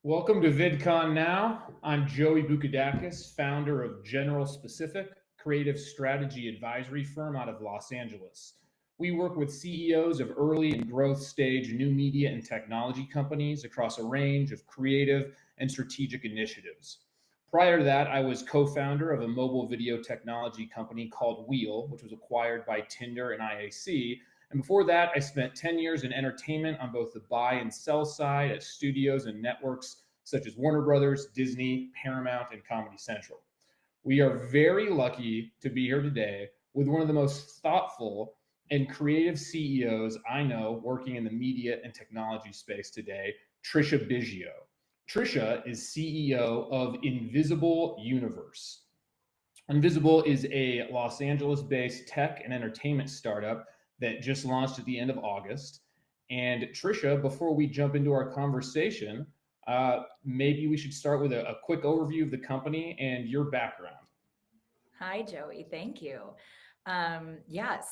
Welcome to VidCon Now. I'm Joey Bukadakis, founder of General Specific, creative strategy advisory firm out of Los Angeles. We work with CEOs of early and growth stage new media and technology companies across a range of creative and strategic initiatives. Prior to that, I was co-founder of a mobile video technology company called Wheel, which was acquired by Tinder and IAC. And before that, I spent 10 years in entertainment on both the buy and sell side at studios and networks such as Warner Brothers, Disney, Paramount, and Comedy Central. We are very lucky to be here today with one of the most thoughtful and creative CEOs I know working in the media and technology space today, Trisha Biggio. Trisha is CEO of Invisible Universe. Invisible is a Los Angeles-based tech and entertainment startup that just launched at the end of August. And Trisha, before we jump into our conversation, maybe we should start with a quick overview of the company and your background. Hi, Joey. Thank you.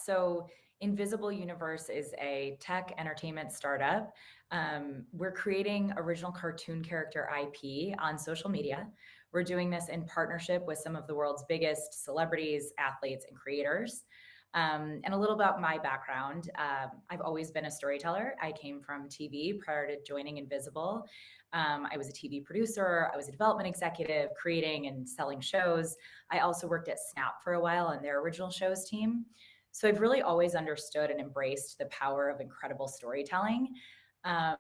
So Invisible Universe is a tech entertainment startup. We're creating original cartoon character IP on social media. We're doing this in partnership with some of the world's biggest celebrities, athletes, and creators. And a little about my background. I've always been a storyteller. I came from TV prior to joining Invisible. I was a TV producer. I was a development executive, creating and selling shows. I also worked at Snap for a while on their original shows team. So I've really always understood and embraced the power of incredible storytelling. I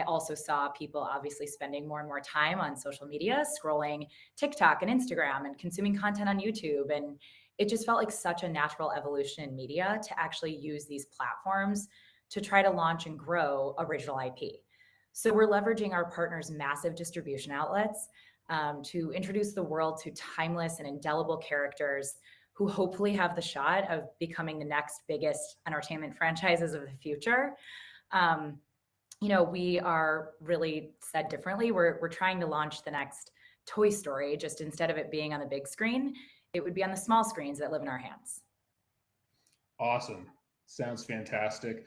also saw people obviously spending more and more time on social media, scrolling TikTok and Instagram and consuming content on YouTube. And it just felt like such a natural evolution in media to actually use these platforms to try to launch and grow original IP. So we're leveraging our partners' massive distribution outlets to introduce the world to timeless and indelible characters who hopefully have the shot of becoming the next biggest entertainment franchises of the future. We are really said differently. We're trying to launch the next Toy Story, just instead of it being on the big screen, it would be on the small screens that live in our hands. Awesome. Sounds fantastic.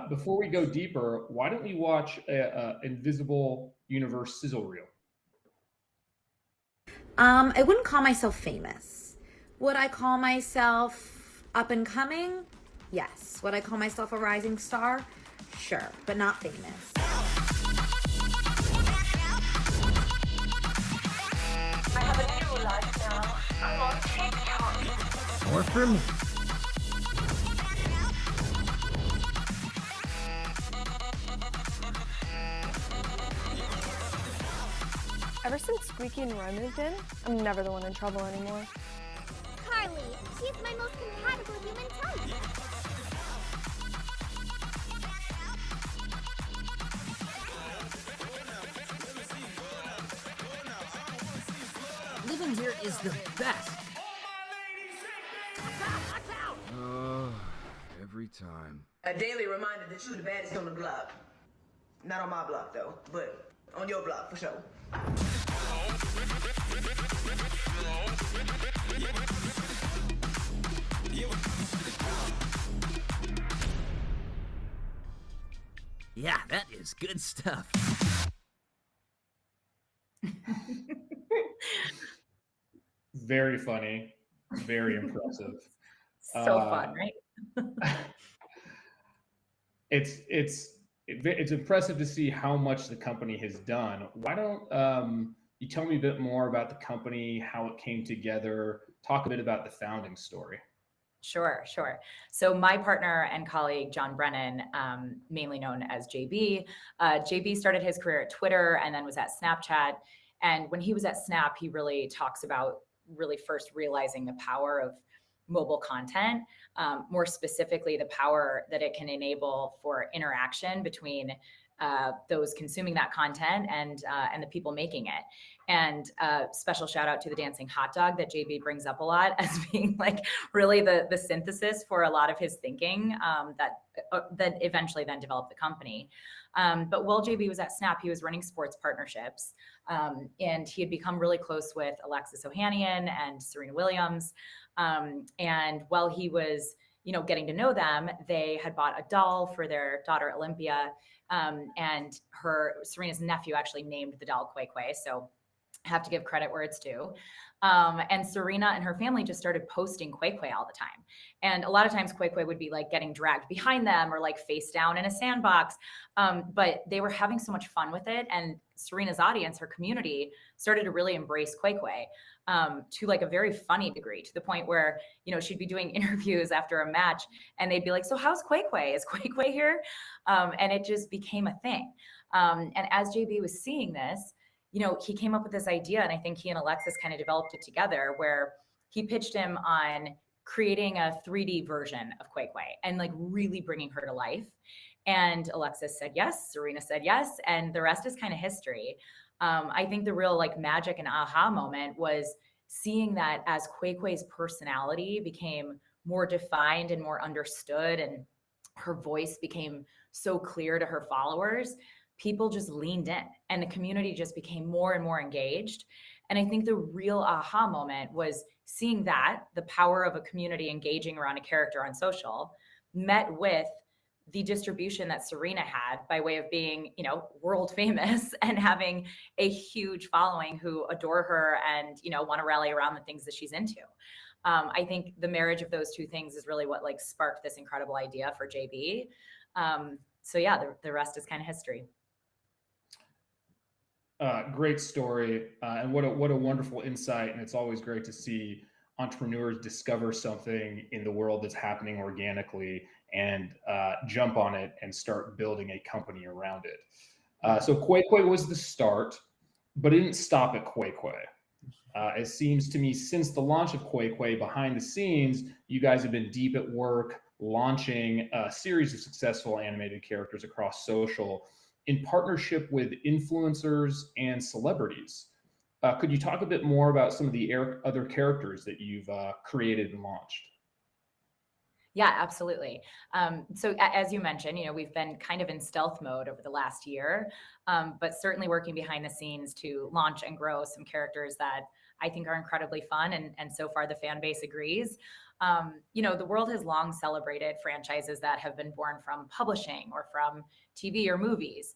Before we go deeper, why don't we watch Invisible Universe sizzle reel? I wouldn't call myself famous. Would I call myself up and coming? Yes. Would I call myself a rising star? Sure, but not famous. I have a new life now. I'm on TikTok. More for me. Ever since Squeaky and Roy moved in, I'm never the one in trouble anymore. Carly, she's my most compatible human type. Living here is the best. Every time. A daily reminder that you're the baddest on the block. Not on my block though, but on your block for sure. Yeah, that is good stuff. Very funny, very impressive. So fun, right? It's impressive to see how much the company has done. Why don't you tell me a bit more about the company, how it came together, talk a bit about the founding story? Sure. So my partner and colleague, John Brennan, mainly known as JB, JB started his career at Twitter and then was at Snapchat. And when he was at Snap, he really talks about really first realizing the power of mobile content, more specifically, the power that it can enable for interaction between those consuming that content and the people making it. And special shout out to the dancing hot dog that JB brings up a lot as being like really the synthesis for a lot of his thinking that eventually then developed the company. But while JB was at Snap, he was running sports partnerships, and he had become really close with Alexis Ohanian and Serena Williams. And while he was getting to know them, they had bought a doll for their daughter Olympia, and Serena's nephew actually named the doll Quay Quay. So I have to give credit where it's due. And Serena and her family just started posting Quay Quay all the time. And a lot of times Quay Quay would be like getting dragged behind them or like face down in a sandbox. But they were having so much fun with it. And Serena's audience, her community, started to really embrace Quay Quay, to like a very funny degree, to the point where, she'd be doing interviews after a match and they'd be like, so how's Quay Quay? Is Quay Quay here? And it just became a thing. And as JB was seeing this, he came up with this idea, and I think he and Alexis kind of developed it together, where he pitched him on creating a 3D version of Quay Quay and like really bringing her to life. And Alexis said yes, Serena said yes, and the rest is kind of history. I think the real like magic and aha moment was seeing that as Quay Quay's personality became more defined and more understood, and her voice became so clear to her followers, people just leaned in and the community just became more and more engaged. And I think the real aha moment was seeing that the power of a community engaging around a character on social met with the distribution that Serena had by way of being, world famous and having a huge following who adore her and, want to rally around the things that she's into. I think the marriage of those two things is really what like sparked this incredible idea for JB. So yeah, the rest is kind of history. Great story, and what a wonderful insight. And it's always great to see entrepreneurs discover something in the world that's happening organically and jump on it and start building a company around it. So Quay Quay was the start, but it didn't stop at Quay Quay. It seems to me since the launch of Quay Quay, behind the scenes, you guys have been deep at work launching a series of successful animated characters across social in partnership with influencers and celebrities. Could you talk a bit more about some of the other characters that you've created and launched? Yeah, absolutely. So as you mentioned, we've been kind of in stealth mode over the last year, but certainly working behind the scenes to launch and grow some characters that I think are incredibly fun. And so far the fan base agrees. The world has long celebrated franchises that have been born from publishing or from TV or movies.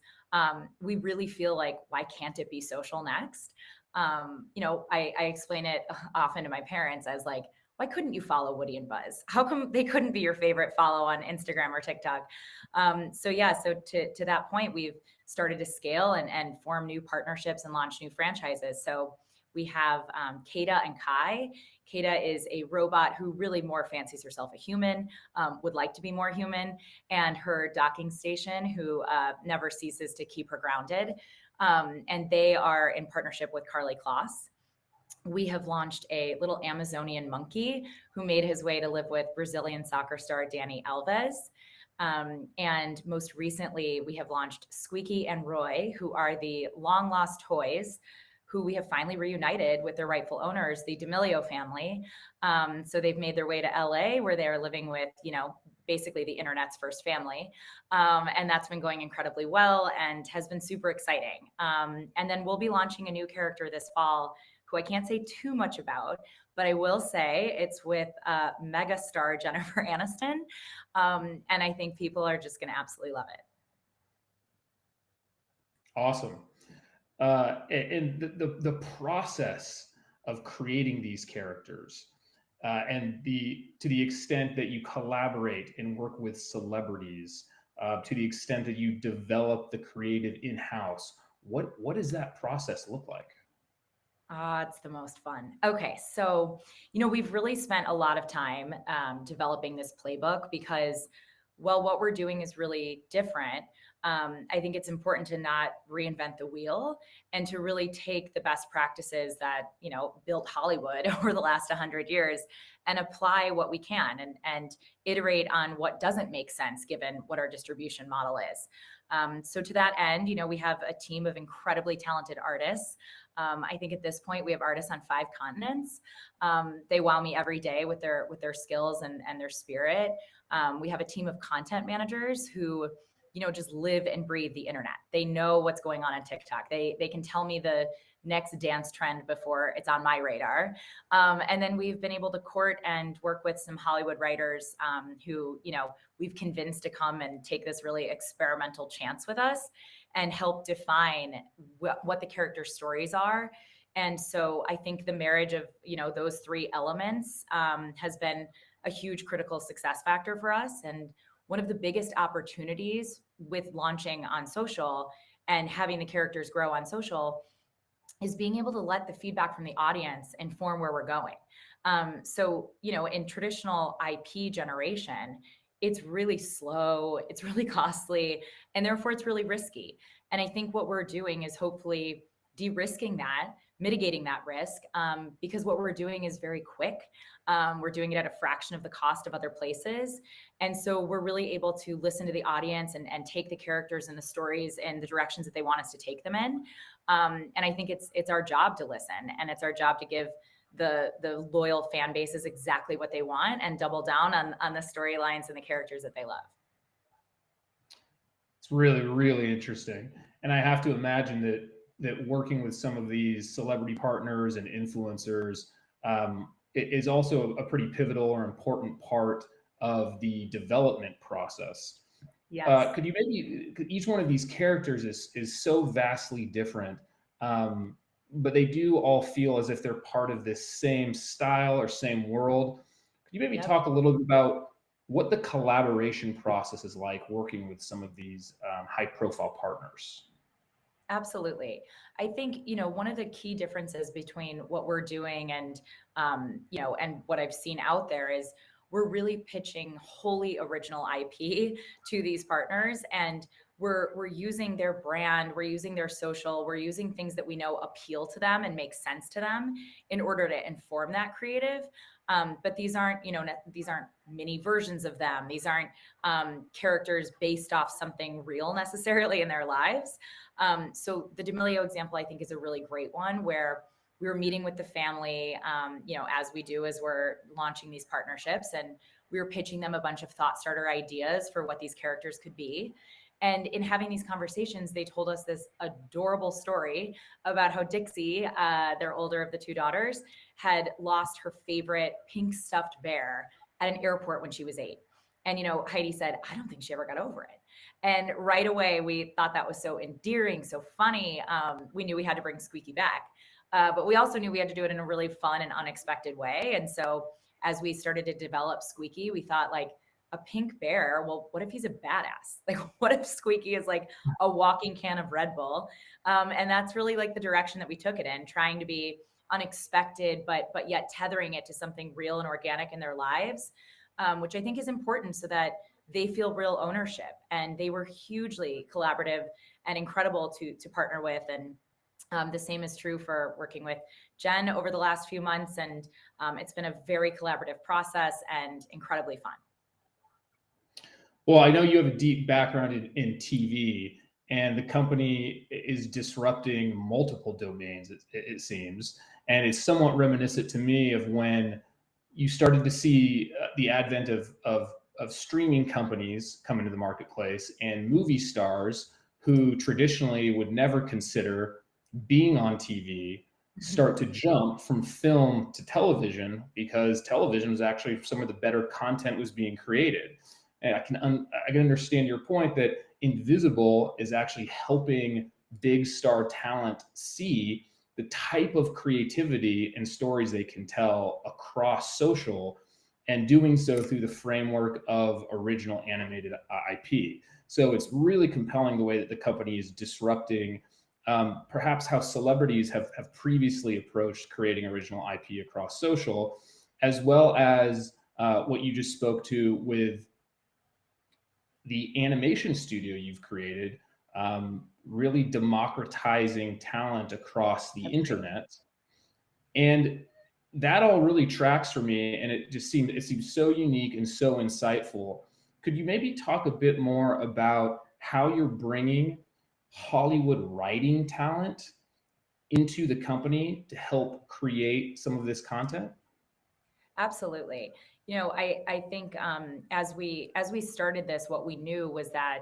We really feel like, why can't it be social next? I explain it often to my parents as like, why couldn't you follow Woody and Buzz? How come they couldn't be your favorite follow on Instagram or TikTok? So to that point, we've started to scale and form new partnerships and launch new franchises. So we have Kata and Kai. Kata is a robot who really more fancies herself a human, would like to be more human, and her docking station, who never ceases to keep her grounded. And they are in partnership with Carly Kloss. We have launched a little Amazonian monkey who made his way to live with Brazilian soccer star Dani Alves. And most recently, we have launched Squeaky and Roy, who are the long lost toys who we have finally reunited with their rightful owners, the D'Amelio family. So they've made their way to LA, where they're living with, basically the internet's first family. And that's been going incredibly well and has been super exciting. And then we'll be launching a new character this fall, who I can't say too much about, but I will say it's with mega star Jennifer Aniston. And I think people are just going to absolutely love it. Awesome. And the process of creating these characters, and to the extent that you collaborate and work with celebrities, to the extent that you develop the creative in-house, what does that process look like? It's the most fun. Okay, so, we've really spent a lot of time developing this playbook because, well, what we're doing is really different. I think it's important to not reinvent the wheel and to really take the best practices that, built Hollywood over the last 100 years and apply what we can and iterate on what doesn't make sense given what our distribution model is. So to that end, we have a team of incredibly talented artists. I think at this point we have artists on 5 continents. They wow me every day with their skills and their spirit. We have a team of content managers who just live and breathe the internet. They know what's going on TikTok. They can tell me the next dance trend before it's on my radar. And then we've been able to court and work with some Hollywood writers who, we've convinced to come and take this really experimental chance with us and help define what the character stories are. And so I think the marriage of, those three elements has been a huge critical success factor for us. And one of the biggest opportunities with launching on social and having the characters grow on social is being able to let the feedback from the audience inform where we're going. So, in traditional IP generation, it's really slow, it's really costly, and therefore it's really risky. And I think what we're doing is hopefully de-risking that, mitigating that risk, because what we're doing is very quick. We're doing it at a fraction of the cost of other places. And so we're really able to listen to the audience and take the characters and the stories in the directions that they want us to take them in. And I think it's our job to listen, and it's our job to give the loyal fan bases exactly what they want and double down on the storylines and the characters that they love. It's really, really interesting. And I have to imagine that working with some of these celebrity partners and influencers it is also a pretty pivotal or important part of the development process. Yes. Could you each one of these characters is so vastly different, but they do all feel as if they're part of this same style or same world. Could you maybe talk a little bit about what the collaboration process is like working with some of these high profile partners? Absolutely. I think, one of the key differences between what we're doing and, and what I've seen out there is we're really pitching wholly original IP to these partners, and we're using their brand, we're using their social, we're using things that we know appeal to them and make sense to them in order to inform that creative. But these aren't, these aren't mini versions of them. These aren't characters based off something real necessarily in their lives. So the D'Amelio example, I think, is a really great one where we were meeting with the family, as we do as we're launching these partnerships, and we were pitching them a bunch of thought starter ideas for what these characters could be. And in having these conversations, they told us this adorable story about how Dixie, their older of the two daughters, had lost her favorite pink stuffed bear at an airport when she was 8. And, Heidi said, I don't think she ever got over it. And right away, we thought that was so endearing, so funny. We knew we had to bring Squeaky back. But we also knew we had to do it in a really fun and unexpected way. And so as we started to develop Squeaky, we thought, like, a pink bear, well, what if he's a badass? Like, what if Squeaky is like a walking can of Red Bull? And that's really like the direction that we took it in, trying to be unexpected, but yet tethering it to something real and organic in their lives, which I think is important so that they feel real ownership. And they were hugely collaborative and incredible to partner with. And the same is true for working with Jen over the last few months. And it's been a very collaborative process and incredibly fun. Well, I know you have a deep background in TV, and the company is disrupting multiple domains, it seems. And it's somewhat reminiscent to me of when you started to see the advent of streaming companies come into the marketplace, and movie stars who traditionally would never consider being on TV start to jump from film to television, because television was actually some of the better content was being created. And I can understand your point that Invisible is actually helping big star talent see the type of creativity and stories they can tell across social, and doing so through the framework of original animated IP. So it's really compelling the way that the company is disrupting perhaps how celebrities have previously approached creating original IP across social, as well as what you just spoke to with the animation studio you've created, really democratizing talent across the internet. And that all really tracks for me, and it seems so unique and so insightful. Could you maybe talk a bit more about how you're bringing Hollywood writing talent into the company to help create some of this content? Absolutely. I think as we started this, what we knew was that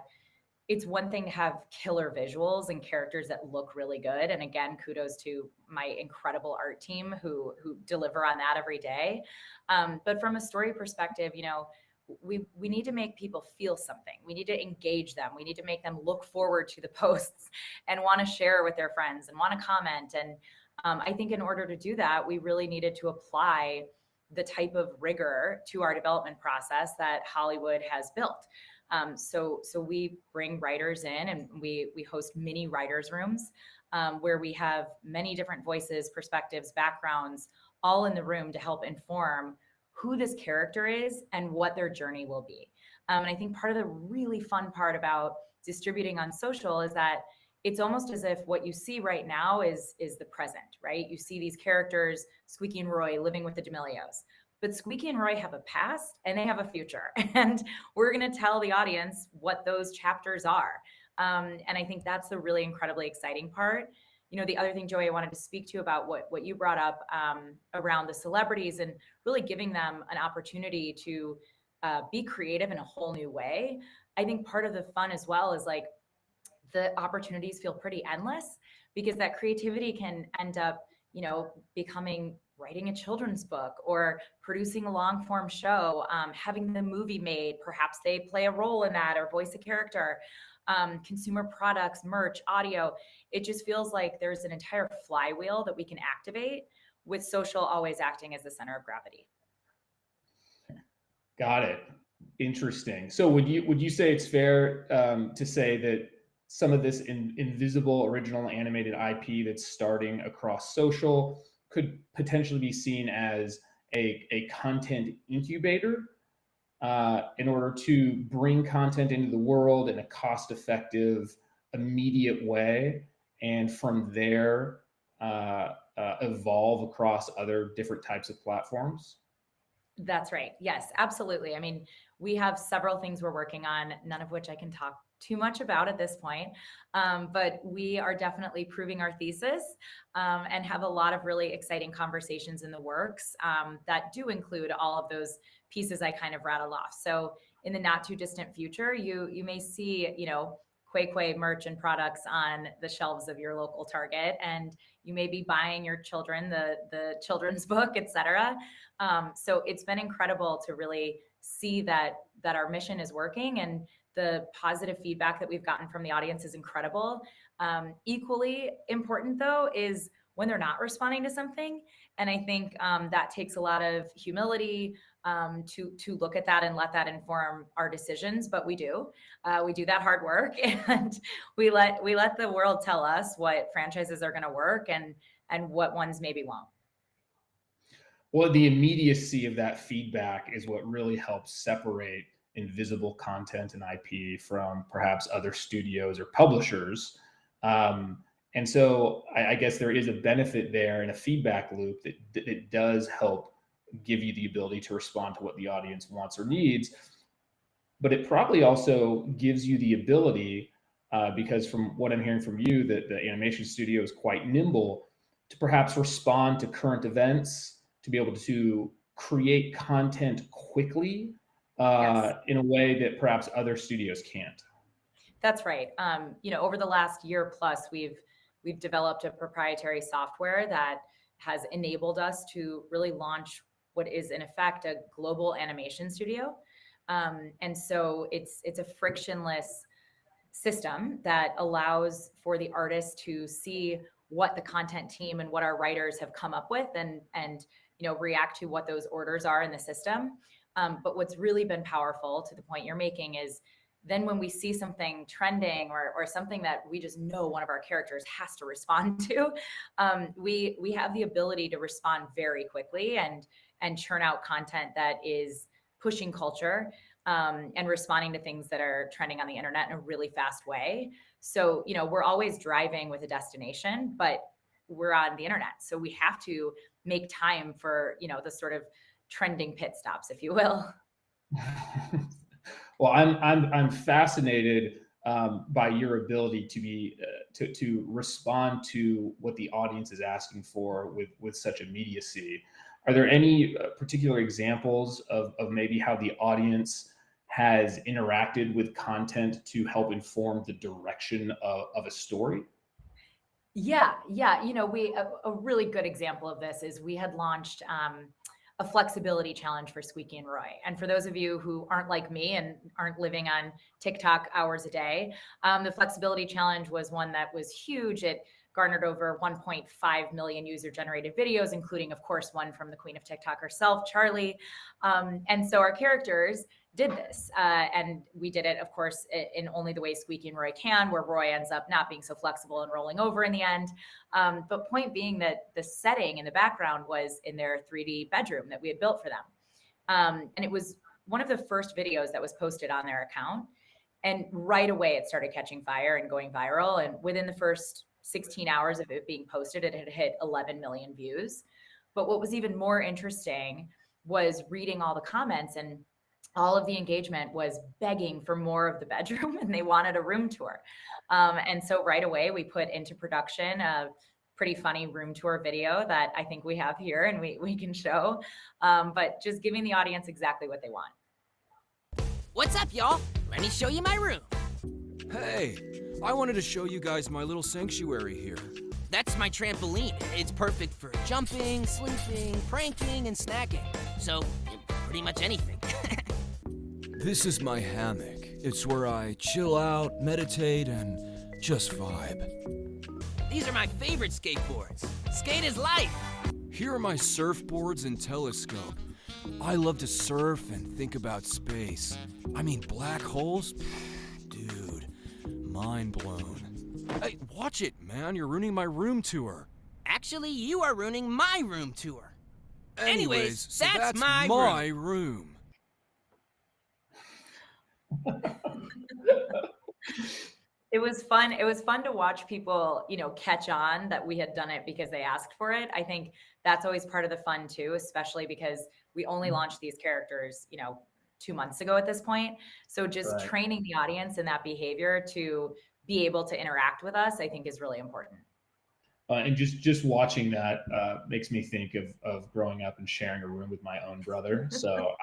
it's one thing to have killer visuals and characters that look really good. And again, kudos to my incredible art team who deliver on that every day. But from a story perspective, we need to make people feel something. We need to engage them. We need to make them look forward to the posts and want to share with their friends and want to comment. And I think in order to do that, we really needed to apply the type of rigor to our development process that Hollywood has built. So we bring writers in and we host mini writers rooms where we have many different voices, perspectives, backgrounds, all in the room to help inform who this character is and what their journey will be. And I think part of the really fun part about distributing on social is that it's almost as if what you see right now is the present, right? You see these characters, Squeaky and Roy, living with the D'Amelios. But Squeaky and Roy have a past and they have a future. And we're going to tell the audience what those chapters are. And I think that's the really incredibly exciting part. The other thing, Joey, I wanted to speak to you about what you brought up around the celebrities and really giving them an opportunity to be creative in a whole new way. I think part of the fun as well is like the opportunities feel pretty endless because that creativity can end up, becoming writing a children's book or producing a long form show, having the movie made, perhaps they play a role in that or voice a character, consumer products, merch, audio. It just feels like there's an entire flywheel that we can activate with social always acting as the center of gravity. Got it. Interesting. So would you say it's fair to say that some of this invisible original animated IP that's starting across social could potentially be seen as a content incubator in order to bring content into the world in a cost-effective, immediate way, and from there evolve across other different types of platforms? That's right. Yes, absolutely. I mean, we have several things we're working on, none of which I can talk too much about at this point. But we are definitely proving our thesis and have a lot of really exciting conversations in the works that do include all of those pieces I kind of rattled off. So in the not too distant future, you may see, Quay merch and products on the shelves of your local Target, and you may be buying your children the children's book, etc. So it's been incredible to really see that our mission is working, and the positive feedback that we've gotten from the audience is incredible. Equally important, though, is when they're not responding to something. And I think that takes a lot of humility to look at that and let that inform our decisions. But we do that hard work, and we let the world tell us what franchises are going to work and what ones maybe won't. Well, the immediacy of that feedback is what really helps separate invisible content and IP from perhaps other studios or publishers. And so I guess there is a benefit there in a feedback loop that it does help give you the ability to respond to what the audience wants or needs. But it probably also gives you the ability, because from what I'm hearing from you, that the animation studio is quite nimble to perhaps respond to current events, to be able to create content quickly Yes. in a way that perhaps other studios can't. That's right. Over the last year plus, we've developed a proprietary software that has enabled us to really launch what is in effect a global animation studio. And so it's a frictionless system that allows for the artists to see what the content team and what our writers have come up with and react to what those orders are in the system. But what's really been powerful, to the point you're making, is then when we see something trending or something that we just know one of our characters has to respond to, we have the ability to respond very quickly and churn out content that is pushing culture and responding to things that are trending on the internet in a really fast way. So, we're always driving with a destination, but we're on the internet. So we have to make time for, the sort of trending pit stops, if you will. Well, I'm fascinated by your ability to be to respond to what the audience is asking for with such immediacy. Are there any particular examples of maybe how the audience has interacted with content to help inform the direction of a story? Yeah. You know, a really good example of this is we had launched a flexibility challenge for Squeaky and Roy. And for those of you who aren't like me and aren't living on TikTok hours a day, the flexibility challenge was one that was huge. It garnered over 1.5 million user-generated videos, including, of course, one from the queen of TikTok herself, Charlie. And so our characters did this. And we did it, of course, in only the way Squeaky and Roy can, where Roy ends up not being so flexible and rolling over in the end. But point being that the setting in the background was in their 3D bedroom that we had built for them. And it was one of the first videos that was posted on their account. And right away, it started catching fire and going viral. And within the first 16 hours of it being posted, it had hit 11 million views. But what was even more interesting was reading all the comments, and all of the engagement was begging for more of the bedroom, and they wanted a room tour. And so right away, we put into production a pretty funny room tour video that I think we have here and we can show, but just giving the audience exactly what they want. What's up, y'all? Let me show you my room. Hey, I wanted to show you guys my little sanctuary here. That's my trampoline. It's perfect for jumping, sleeping, pranking, and snacking. So, pretty much anything. This is my hammock. It's where I chill out, meditate, and just vibe. These are my favorite skateboards. Skate is life. Here are my surfboards and telescope. I love to surf and think about space. I mean, black holes? Dude, mind blown. Hey, watch it, man. You're ruining my room tour. Actually, you are ruining my room tour. Anyways, so that's my room. It was fun. It was fun to watch people, you know, catch on that we had done it because they asked for it. I think that's always part of the fun too, especially because we only launched these characters, you know, 2 months ago at this point. So just training the audience in that behavior to be able to interact with us, I think is really important. And just watching that makes me think of growing up and sharing a room with my own brother. So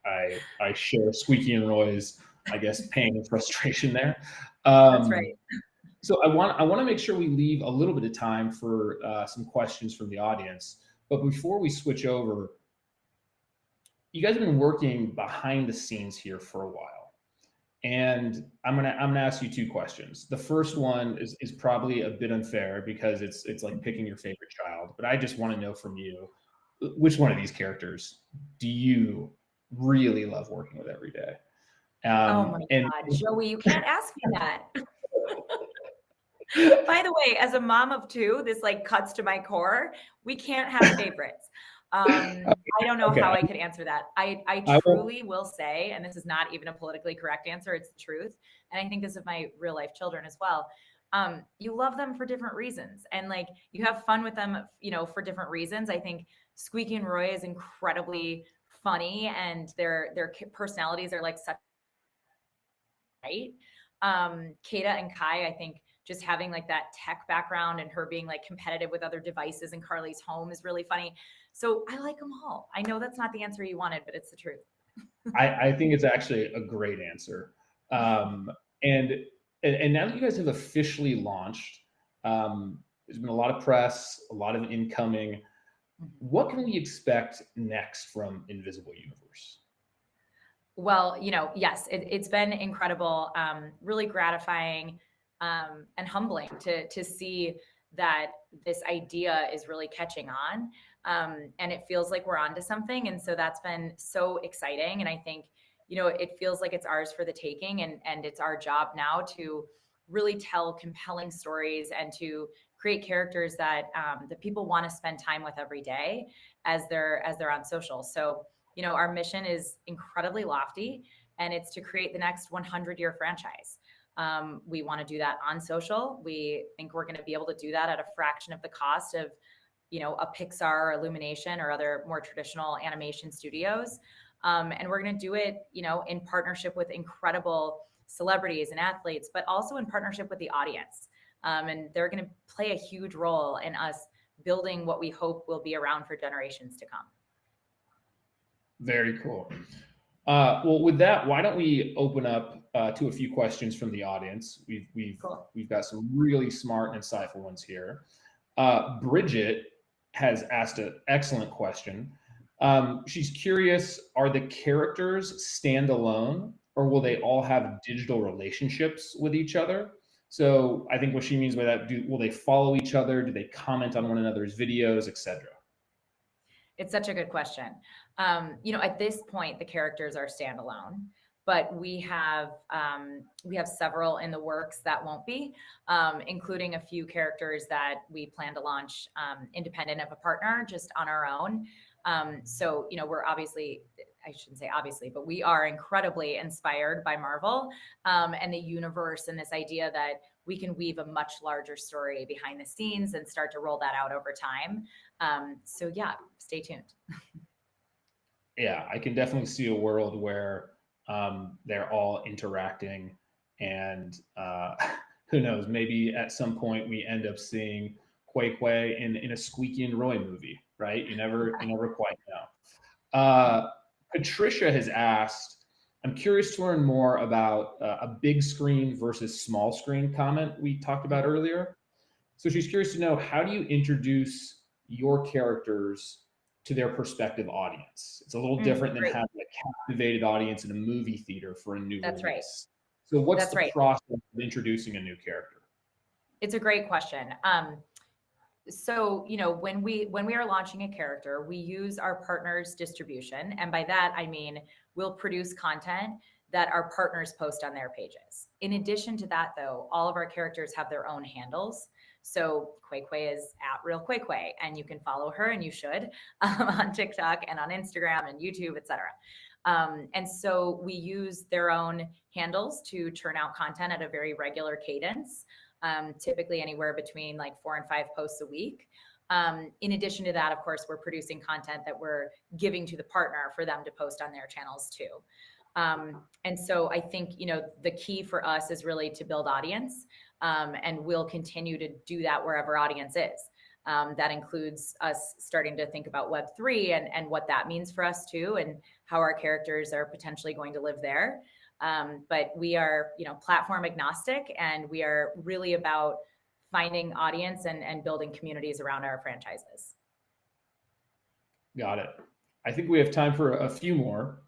I share Squeaky and Roy's, I guess, pain and frustration there. That's right. So I want to make sure we leave a little bit of time for some questions from the audience. But before we switch over, you guys have been working behind the scenes here for a while, and I'm gonna ask you 2 questions. The first one is probably a bit unfair because it's like picking your favorite child, but I just want to know from you, which one of these characters do you really love working with every day? Oh my God, Joey, you can't ask me that. By the way, as a mom of 2, this like cuts to my core. We can't have favorites. I don't know how I could answer that. I truly will say, and this is not even a politically correct answer, it's the truth. And I think this is my real life children as well. You love them for different reasons, and like you have fun with them, you know, for different reasons. I think Squeaky and Roy is incredibly funny, and their personalities are like such right. Kata and Kai, I think just having like that tech background and her being like competitive with other devices in Carly's home is really funny. So I like them all. I know that's not the answer you wanted, but it's the truth. I think it's actually a great answer. And now that you guys have officially launched, there's been a lot of press, a lot of incoming. What can we expect next from Invisible Universe? Well, you know, yes, it's been incredible, really gratifying and humbling to see that this idea is really catching on. And it feels like we're onto something. And so that's been so exciting. And I think, you know, it feels like it's ours for the taking, and it's our job now to really tell compelling stories and to create characters that that people want to spend time with every day as they're on social. So, you know, our mission is incredibly lofty, and it's to create the next 100-year franchise. We want to do that on social. We think we're going to be able to do that at a fraction of the cost of, you know, a Pixar or Illumination or other more traditional animation studios. And we're going to do it, you know, in partnership with incredible celebrities and athletes, but also in partnership with the audience. And they're going to play a huge role in us building what we hope will be around for generations to come. Very cool. Well, with that, why don't we open up to a few questions from the audience? Cool. We've got some really smart and insightful ones here. Bridget has asked an excellent question. She's curious: are the characters standalone, or will they all have digital relationships with each other? So I think what she means by that: will they follow each other? Do they comment on one another's videos, etc.? It's such a good question. At this point, the characters are standalone, but we have several in the works that won't be, including a few characters that we plan to launch independent of a partner, just on our own. So we're obviously, I shouldn't say obviously, but we are incredibly inspired by Marvel and the universe, and this idea that we can weave a much larger story behind the scenes and start to roll that out over time. So yeah, stay tuned. Yeah, I can definitely see a world where they're all interacting, and who knows, maybe at some point we end up seeing Quay Quay in a Squeaky and Roy movie, right? You never quite know. Patricia has asked, I'm curious to learn more about a big screen versus small screen comment we talked about earlier. So she's curious to know, how do you introduce your characters to their prospective audience? It's a little different than Great. having a captivated audience in a movie theater for a new That's release. right. So what's That's the right. process of introducing a new character? It's a great question. So when we are launching a character, we use our partners' distribution, and by that I mean we'll produce content that our partners post on their pages. In addition to that, though, all of our characters have their own handles. So Quay Quay is at Real Quay Quay, and you can follow her, and you should, on TikTok and on Instagram and YouTube, etc. And so we use their own handles to churn out content at a very regular cadence, typically anywhere between like 4 and 5 posts a week. In addition to that, of course, we're producing content that we're giving to the partner for them to post on their channels too. And so I think, the key for us is really to build audience, and we'll continue to do that wherever audience is. That includes us starting to think about Web3 and what that means for us too, and how our characters are potentially going to live there. But we are, platform agnostic, and we are really about finding audience and building communities around our franchises. Got it. I think we have time for a few more.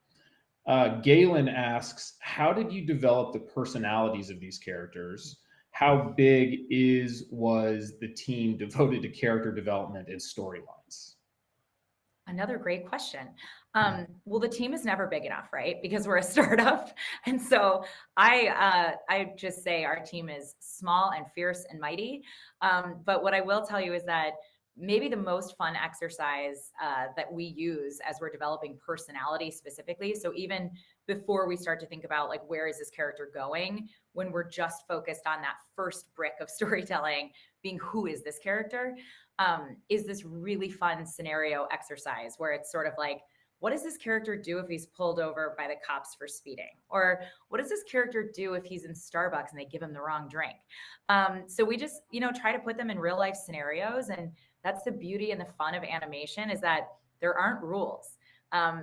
Galen asks, how did you develop the personalities of these characters? How big was the team devoted to character development and storylines? Another great question. Well, the team is never big enough, right? Because we're a startup. And so I just say our team is small and fierce and mighty. But what I will tell you is that maybe the most fun exercise that we use as we're developing personality specifically. So even before we start to think about like, where is this character going, when we're just focused on that first brick of storytelling being, who is this character, is this really fun scenario exercise where it's sort of like, what does this character do if he's pulled over by the cops for speeding? Or what does this character do if he's in Starbucks and they give him the wrong drink? So we just, try to put them in real life scenarios. And that's the beauty and the fun of animation, is that there aren't rules.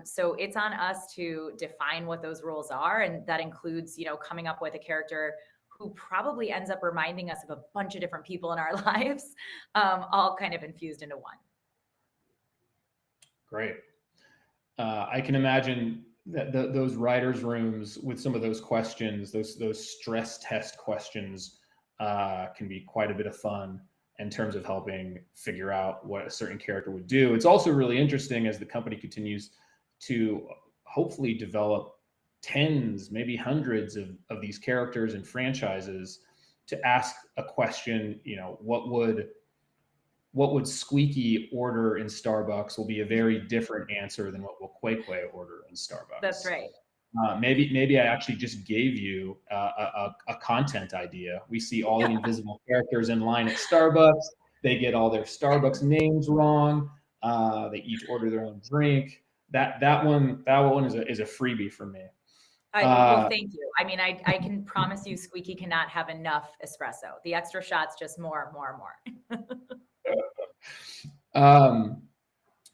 So it's on us to define what those rules are. And that includes, coming up with a character who probably ends up reminding us of a bunch of different people in our lives, all kind of infused into one. Great. I can imagine that those writers' rooms with some of those questions, those stress test questions, can be quite a bit of fun in terms of helping figure out what a certain character would do. It's also really interesting as the company continues to hopefully develop tens, maybe hundreds of these characters and franchises, to ask a question, what would Squeaky order in Starbucks will be a very different answer than what will Quay Quay order in Starbucks. That's right. Maybe I actually just gave you a content idea. We see all the invisible characters in line at Starbucks. They get all their Starbucks names wrong. They each order their own drink. That one is a freebie for me. Well, thank you. I mean, I can promise you Squeaky cannot have enough espresso. The extra shots, just more.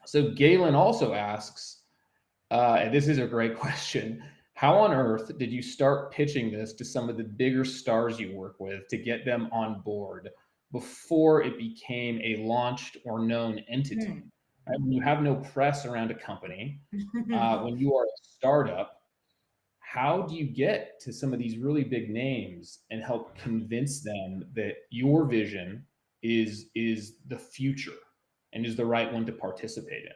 So Galen also asks, And this is a great question. How on earth did you start pitching this to some of the bigger stars you work with to get them on board before it became a launched or known entity? Right? When you have no press around a company, when you are a startup, how do you get to some of these really big names and help convince them that your vision is the future and is the right one to participate in?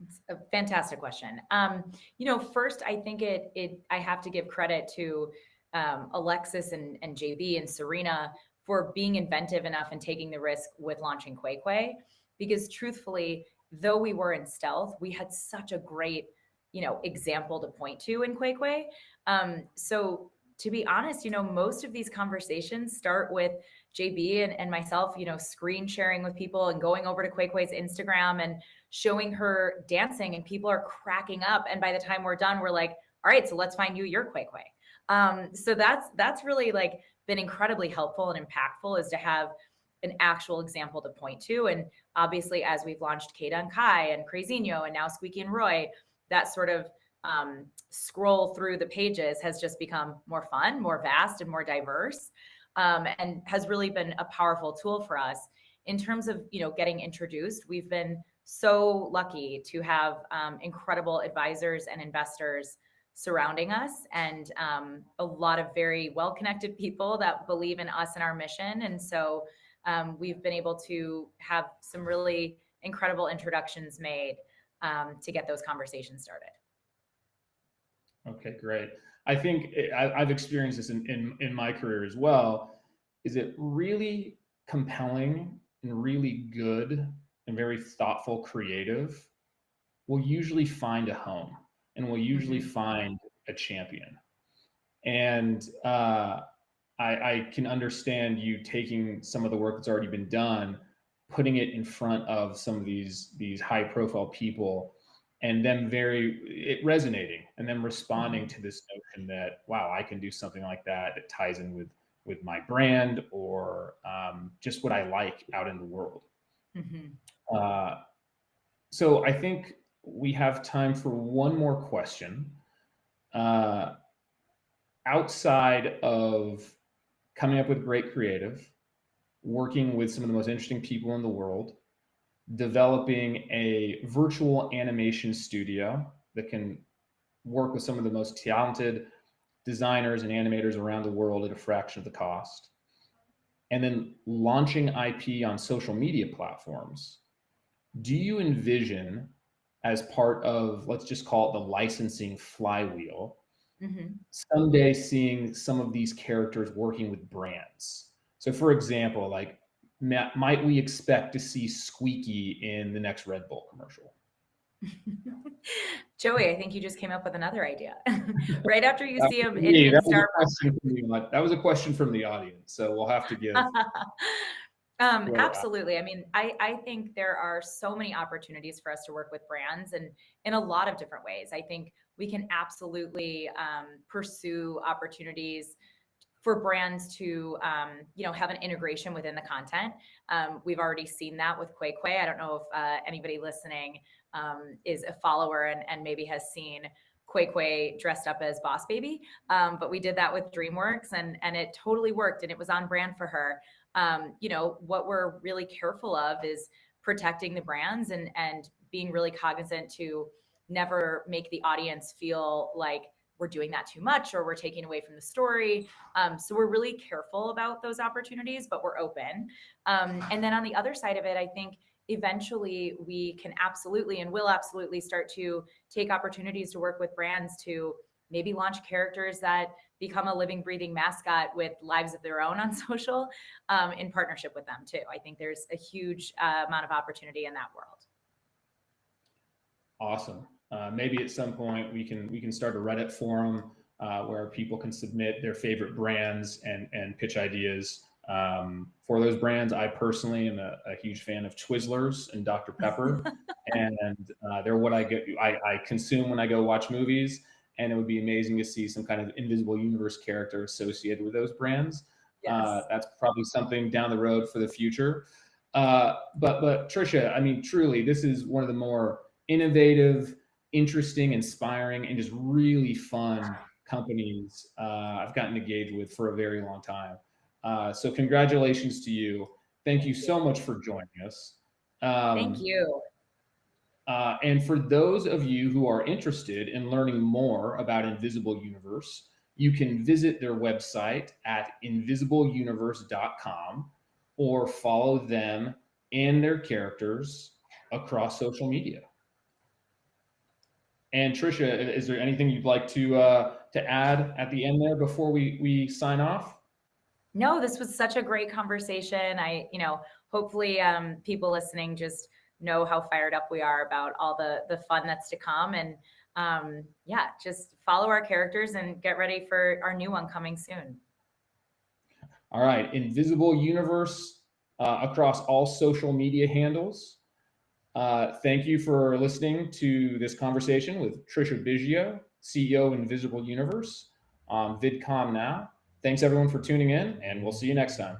It's a fantastic question. First, I think I have to give credit to Alexis and JB and Serena for being inventive enough and taking the risk with launching Quay, because truthfully, though we were in stealth, we had such a great, example to point to in Quay. So to be honest, most of these conversations start with JB and myself, screen sharing with people and going over to Quay's Instagram and showing her dancing, and people are cracking up. And by the time we're done, we're like, all right, so let's find you your Quay. So that's really like been incredibly helpful and impactful, is to have an actual example to point to. And obviously, as we've launched Kata and Kai and Crazinho and now Squeaky and Roy, that sort of scroll through the pages has just become more fun, more vast, and more diverse, and has really been a powerful tool for us in terms of getting introduced. We've been so lucky to have incredible advisors and investors surrounding us, and a lot of very well-connected people that believe in us and our mission. And so we've been able to have some really incredible introductions made to get those conversations started. Okay, great. I think I've experienced this in my career as well. Is it really compelling and really good and very thoughtful creative will usually find a home and will usually find a champion. And I can understand you taking some of the work that's already been done, putting it in front of some of these high profile people, and them it resonating and then responding to this notion that, wow, I can do something like that ties in with my brand or just what I like out in the world. So I think we have time for one more question. Outside of coming up with great creative, working with some of the most interesting people in the world, developing a virtual animation studio that can work with some of the most talented designers and animators around the world at a fraction of the cost, and then launching IP on social media platforms, do you envision, as part of, let's just call it the licensing flywheel, someday seeing some of these characters working with brands? So for example, like, might we expect to see Squeaky in the next Red Bull commercial? Joey, I think you just came up with another idea. Right after you see him in Starbucks. That was a question from the audience, so we'll have to give. Absolutely. I mean, I think there are so many opportunities for us to work with brands, and in a lot of different ways. I think we can absolutely pursue opportunities for brands to, have an integration within the content. We've already seen that with Quay. I don't know if anybody listening is a follower and maybe has seen Quay dressed up as Boss Baby, but we did that with DreamWorks, and it totally worked, and it was on brand for her. What we're really careful of is protecting the brands and being really cognizant to never make the audience feel like we're doing that too much or we're taking away from the story. So we're really careful about those opportunities, but we're open. And then on the other side of it, I think eventually we can absolutely and will absolutely start to take opportunities to work with brands to maybe launch characters that become a living, breathing mascot with lives of their own on social, in partnership with them too. I think there's a huge amount of opportunity in that world. Awesome. Maybe at some point we can start a Reddit forum where people can submit their favorite brands and pitch ideas for those brands. I personally am a huge fan of Twizzlers and Dr. Pepper, and they're what I consume when I go watch movies. And it would be amazing to see some kind of invisible universe character associated with those brands. Yes. That's probably something down the road for the future. But Trisha, I mean, truly, this is one of the more innovative, interesting, inspiring, and just really fun companies I've gotten engaged with for a very long time. So congratulations to you. Thank you so much for joining us. Thank you. And for those of you who are interested in learning more about Invisible Universe, you can visit their website at invisibleuniverse.com or follow them and their characters across social media. And Trisha, is there anything you'd like to add at the end there before we sign off? No, this was such a great conversation. Hopefully people listening just know how fired up we are about all the fun that's to come. And just follow our characters and get ready for our new one coming soon. All right, Invisible Universe across all social media handles. Thank you for listening to this conversation with Trisha Biggio, CEO of Invisible Universe on VidCom Now. Thanks everyone for tuning in, and we'll see you next time.